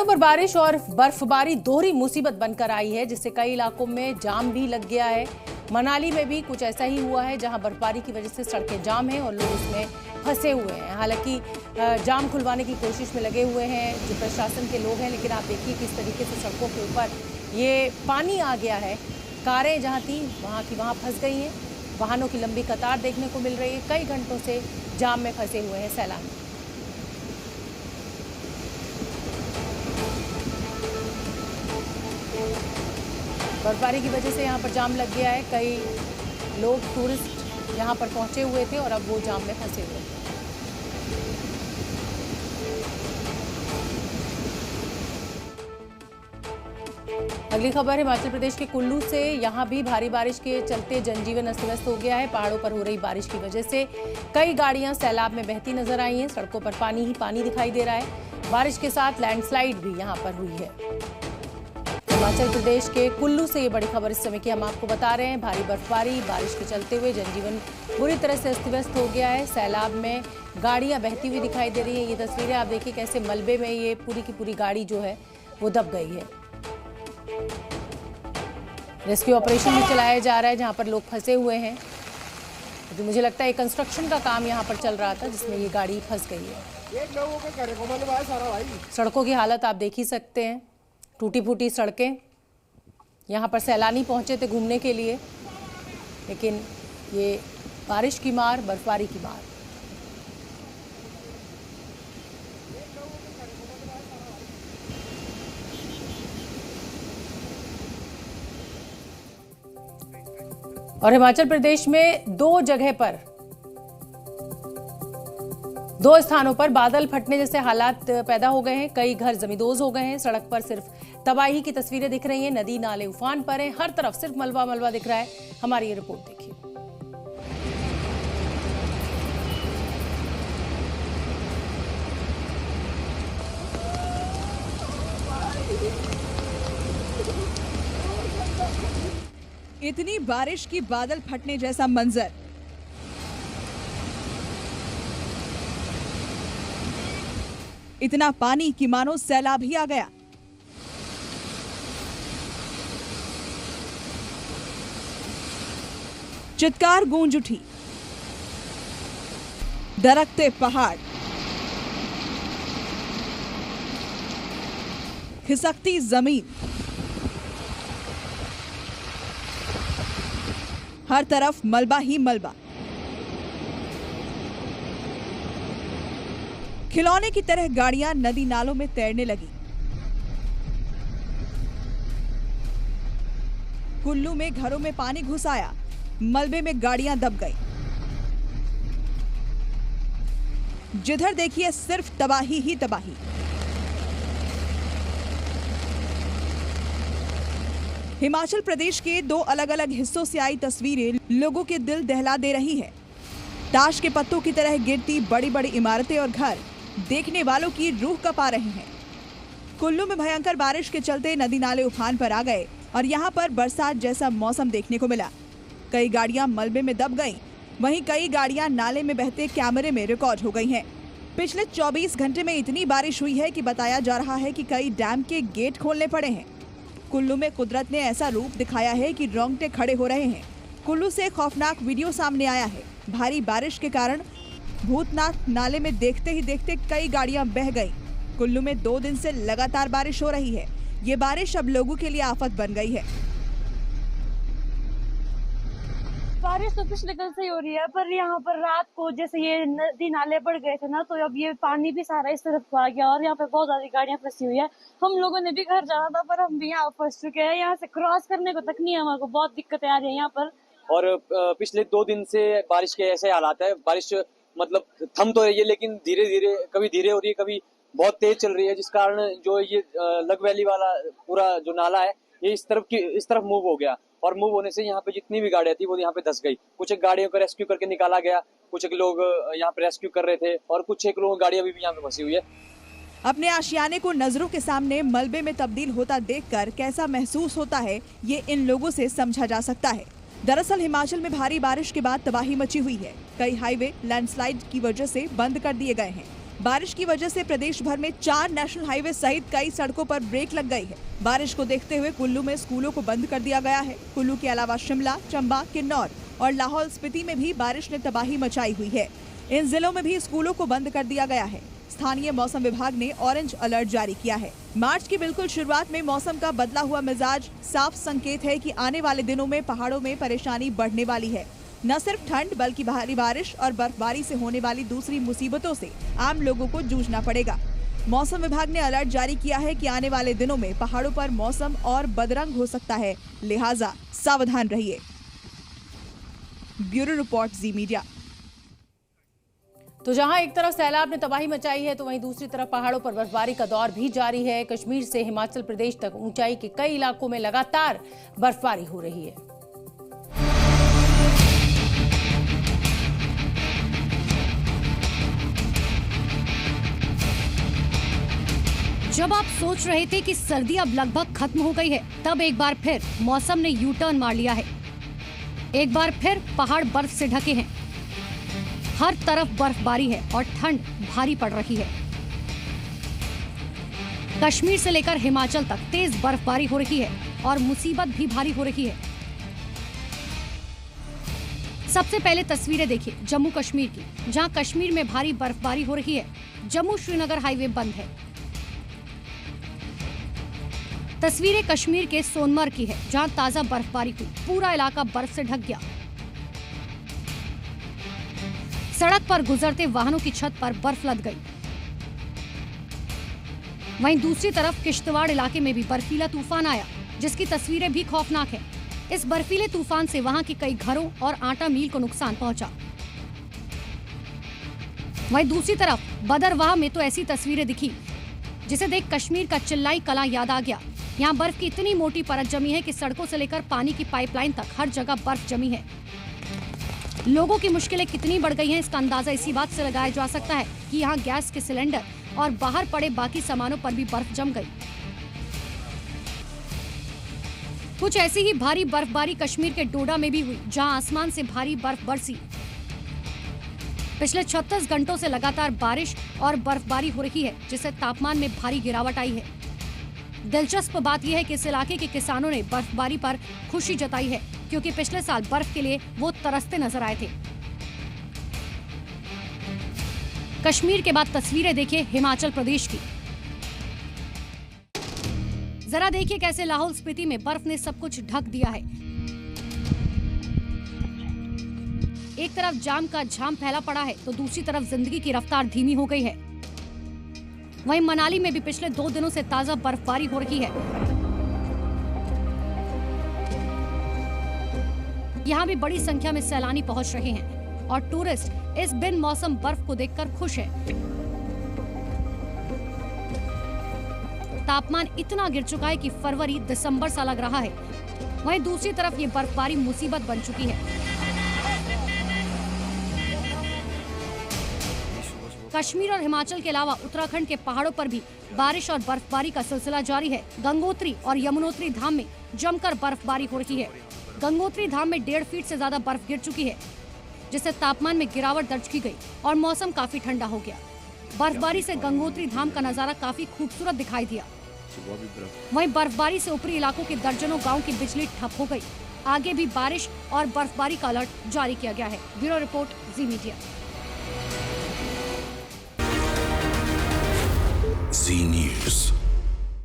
पर बारिश और बर्फबारी दोहरी मुसीबत बनकर आई है, जिससे कई इलाकों में जाम भी लग गया है। मनाली में भी कुछ ऐसा ही हुआ है, जहां बर्फबारी की वजह से सड़कें जाम हैं और लोग उसमें फंसे हुए हैं। हालांकि जाम खुलवाने की कोशिश में लगे हुए हैं जो प्रशासन के लोग हैं, लेकिन आप देखिए किस तरीके से सड़कों के ऊपर ये पानी आ गया है। कारें जहाँ थी वहाँ की वहाँ फंस गई हैं। वाहनों की लंबी कतार देखने को मिल रही है। कई घंटों से जाम में फंसे हुए हैं सैलानी। बर्फबारी की वजह से यहाँ पर जाम लग गया है। कई लोग टूरिस्ट यहाँ पर पहुंचे हुए थे और अब वो जाम में फंसे हुए हैं। अगली खबर हिमाचल प्रदेश के कुल्लू से। यहाँ भी भारी बारिश के चलते जनजीवन अस्त व्यस्त हो गया है। पहाड़ों पर हो रही बारिश की वजह से कई गाड़ियां सैलाब में बहती नजर आई हैं। सड़कों पर पानी ही पानी दिखाई दे रहा है। बारिश के साथ लैंडस्लाइड भी यहाँ पर हुई है। हिमाचल प्रदेश के कुल्लू से ये बड़ी खबर इस समय की हम आपको बता रहे हैं। भारी बर्फबारी बारिश के चलते हुए जनजीवन बुरी तरह से अस्त व्यस्त हो गया है। सैलाब में गाड़ियां बहती हुई दिखाई दे रही हैं। ये तस्वीरें आप देखिए कैसे मलबे में ये पूरी की पूरी गाड़ी जो है वो दब गई है। रेस्क्यू ऑपरेशन भी चलाया जा रहा है जहां पर लोग फंसे हुए हैं। तो मुझे लगता है कंस्ट्रक्शन का काम यहां पर चल रहा था जिसमें ये गाड़ी फंस गई है। सड़कों की हालत आप देख ही सकते हैं, टूटी फूटी सड़कें। यहाँ पर सैलानी पहुँचे थे घूमने के लिए, लेकिन ये बारिश की मार, बर्फबारी की मार। और हिमाचल प्रदेश में दो स्थानों पर बादल फटने जैसे हालात पैदा हो गए हैं। कई घर जमींदोज हो गए हैं। सड़क पर सिर्फ तबाही की तस्वीरें दिख रही हैं। नदी नाले उफान पर हैं। हर तरफ सिर्फ मलबा मलबा दिख रहा है। हमारी ये रिपोर्ट देखिए। इतनी बारिश की बादल फटने जैसा मंजर। इतना पानी कि मानो सैलाब ही आ गया। चित्कार गूंज उठी। दरकते पहाड़, खिसकती जमीन, हर तरफ मलबा ही मलबा। खिलौने की तरह गाड़ियां नदी नालों में तैरने लगी। कुल्लू में घरों में पानी घुस आया। मलबे में गाड़ियां दब गई। जिधर देखिए सिर्फ तबाही ही तबाही। हिमाचल प्रदेश के दो अलग अलग हिस्सों से आई तस्वीरें लोगों के दिल दहला दे रही है। ताश के पत्तों की तरह गिरती बड़ी बड़ी इमारतें और घर देखने वालों की रूह कपा रहे हैं। कुल्लू में भयंकर बारिश के चलते नदी नाले उफान पर आ गए और यहाँ पर बरसात जैसा मौसम देखने को मिला। कई गाड़ियां मलबे में दब गईं, वहीं कई गाड़ियां नाले में बहते कैमरे में रिकॉर्ड हो गई हैं। पिछले 24 घंटे में इतनी बारिश हुई है कि बताया जा रहा है कि कई डैम के गेट खोलने पड़े हैं। कुल्लू में कुदरत ने ऐसा रूप दिखाया है कि रोंगटे खड़े हो रहे हैं। कुल्लू से खौफनाक वीडियो सामने आया है। भारी बारिश के कारण भूतनाथ नाले में देखते ही देखते कई गाड़ियां बह गईं। कुल्लू में 2 दिन से लगातार बारिश हो रही है। ये बारिश अब लोगों के लिए आफत बन गई है। बारिश तो पिछले कल से ही हो रही है, पर यहाँ पर रात को जैसे ये नदी नाले बढ़ गए थे ना, तो अब ये पानी भी सारा इस तरफ आ गया और यहाँ पे बहुत सारी गाड़ियां फंसी हुई है। हम लोगों ने भी घर जाना था, पर हम भी यहाँ फंस चुके हैं। यहाँ से क्रॉस करने को तक नहीं है, हमारे को बहुत दिक्कतें आ रही है यहाँ पर। और पिछले 2 दिन से बारिश के ऐसे हालात है। बारिश मतलब थम तो रही है, लेकिन धीरे धीरे कभी धीरे हो रही है, कभी बहुत तेज चल रही है, जिस कारण जो ये लग वैली वाला पूरा जो नाला है ये इस तरफ मूव हो गया। और मूव होने से यहाँ पे जितनी भी गाड़ियां थी वो यहाँ पे धंस गई। कुछ एक गाड़ियों को रेस्क्यू करके निकाला गया, कुछ एक लोग यहाँ पे रेस्क्यू कर रहे थे और कुछ एक लोग गाड़ियां भी यहाँ पे फंसी हुई है। अपने आशियाने को नजरों के सामने मलबे में तब्दील होता देखकर कैसा महसूस होता है, ये इन लोगों से समझा जा सकता है। दरअसल हिमाचल में भारी बारिश के बाद तबाही मची हुई है। कई हाईवे लैंडस्लाइड की वजह से बंद कर दिए गए हैं। बारिश की वजह से प्रदेश भर में 4 नेशनल हाईवे सहित कई सड़कों पर ब्रेक लग गई है। बारिश को देखते हुए कुल्लू में स्कूलों को बंद कर दिया गया है। कुल्लू के अलावा शिमला, चंबा, किन्नौर और लाहौल स्पीति में भी बारिश ने तबाही मचाई हुई है। इन जिलों में भी स्कूलों को बंद कर दिया गया है। स्थानीय मौसम विभाग ने ऑरेंज अलर्ट जारी किया है। मार्च की बिल्कुल शुरुआत में मौसम का बदला हुआ मिजाज साफ संकेत है कि आने वाले दिनों में पहाड़ों में परेशानी बढ़ने वाली है। न सिर्फ ठंड बल्कि भारी बारिश और बर्फबारी से होने वाली दूसरी मुसीबतों से आम लोगों को जूझना पड़ेगा। मौसम विभाग ने अलर्ट जारी किया है कि आने वाले दिनों में पहाड़ों पर मौसम और बदरंग हो सकता है, लिहाजा सावधान रहिए। ब्यूरो रिपोर्ट, जी मीडिया। तो जहां एक तरफ सैलाब ने तबाही मचाई है तो वहीं दूसरी तरफ पहाड़ों पर बर्फबारी का दौर भी जारी है। कश्मीर से हिमाचल प्रदेश तक ऊंचाई के कई इलाकों में लगातार बर्फबारी हो रही है। जब आप सोच रहे थे कि सर्दी अब लगभग खत्म हो गई है, तब एक बार फिर मौसम ने यू टर्न मार लिया है। एक बार फिर पहाड़ बर्फ से ढके हैं, हर तरफ बर्फबारी है और ठंड भारी पड़ रही है। कश्मीर से लेकर हिमाचल तक तेज बर्फबारी हो रही है और मुसीबत भी भारी हो रही है। सबसे पहले तस्वीरें देखिए जम्मू कश्मीर की, जहां कश्मीर में भारी बर्फबारी हो रही है। जम्मू श्रीनगर हाईवे बंद है। तस्वीरें कश्मीर के सोनमर्ग की है, जहां ताजा बर्फबारी हुई, पूरा इलाका बर्फ से ढक गया। सड़क पर गुजरते वाहनों की छत पर बर्फ लद गई। वहीं दूसरी तरफ किश्तवाड़ इलाके में भी बर्फीला तूफान आया, जिसकी तस्वीरें भी खौफनाक हैं। इस बर्फीले तूफान से वहां के कई घरों और आटा मील को नुकसान पहुंचा। वहीं दूसरी तरफ बदरवाह में तो ऐसी तस्वीरें दिखी जिसे देख कश्मीर का चिल्लाई कलां याद आ गया। यहाँ बर्फ की इतनी मोटी परत जमी है कि सड़कों से लेकर पानी की पाइपलाइन तक हर जगह बर्फ जमी है। लोगों की मुश्किलें कितनी बढ़ गई हैं, इसका अंदाजा इसी बात से लगाया जा सकता है कि यहाँ गैस के सिलेंडर और बाहर पड़े बाकी सामानों पर भी बर्फ जम गई। कुछ ऐसी ही भारी बर्फबारी कश्मीर के डोडा में भी हुई, जहां आसमान से भारी बर्फ बरसी। पिछले 36 घंटों से लगातार बारिश और बर्फबारी हो रही है, जिससे तापमान में भारी गिरावट आई है। दिलचस्प बात यह है कि इस इलाके के किसानों ने बर्फबारी पर खुशी जताई है, क्योंकि पिछले साल बर्फ के लिए वो तरसते नजर आए थे। कश्मीर के बाद तस्वीरें देखिए हिमाचल प्रदेश की। जरा देखिए कैसे लाहौल स्पीति में बर्फ ने सब कुछ ढक दिया है। एक तरफ जाम का झाम फैला पड़ा है तो दूसरी तरफ जिंदगी की रफ्तार धीमी हो गई है। वहीं मनाली में भी पिछले 2 दिनों से ताजा बर्फबारी हो रही है। यहाँ भी बड़ी संख्या में सैलानी पहुंच रहे हैं और टूरिस्ट इस बिन मौसम बर्फ को देखकर खुश है। तापमान इतना गिर चुका है कि फरवरी दिसंबर सा लग रहा है। वहीं दूसरी तरफ ये बर्फबारी मुसीबत बन चुकी है। कश्मीर और हिमाचल के अलावा उत्तराखंड के पहाड़ों पर भी बारिश और बर्फबारी का सिलसिला जारी है। गंगोत्री और यमुनोत्री धाम में जमकर बर्फबारी हो रही है। गंगोत्री धाम में 1.5 फीट से ज्यादा बर्फ गिर चुकी है, जिससे तापमान में गिरावट दर्ज की गई और मौसम काफी ठंडा हो गया। बर्फबारी से गंगोत्री धाम का नजारा काफी खूबसूरत दिखाई दिया। वहीं बर्फबारी से ऊपरी इलाकों के दर्जनों गाँव की बिजली ठप हो गयी। आगे भी बारिश और बर्फबारी का अलर्ट जारी किया गया है। ब्यूरो रिपोर्ट, जी मीडिया। Zee News.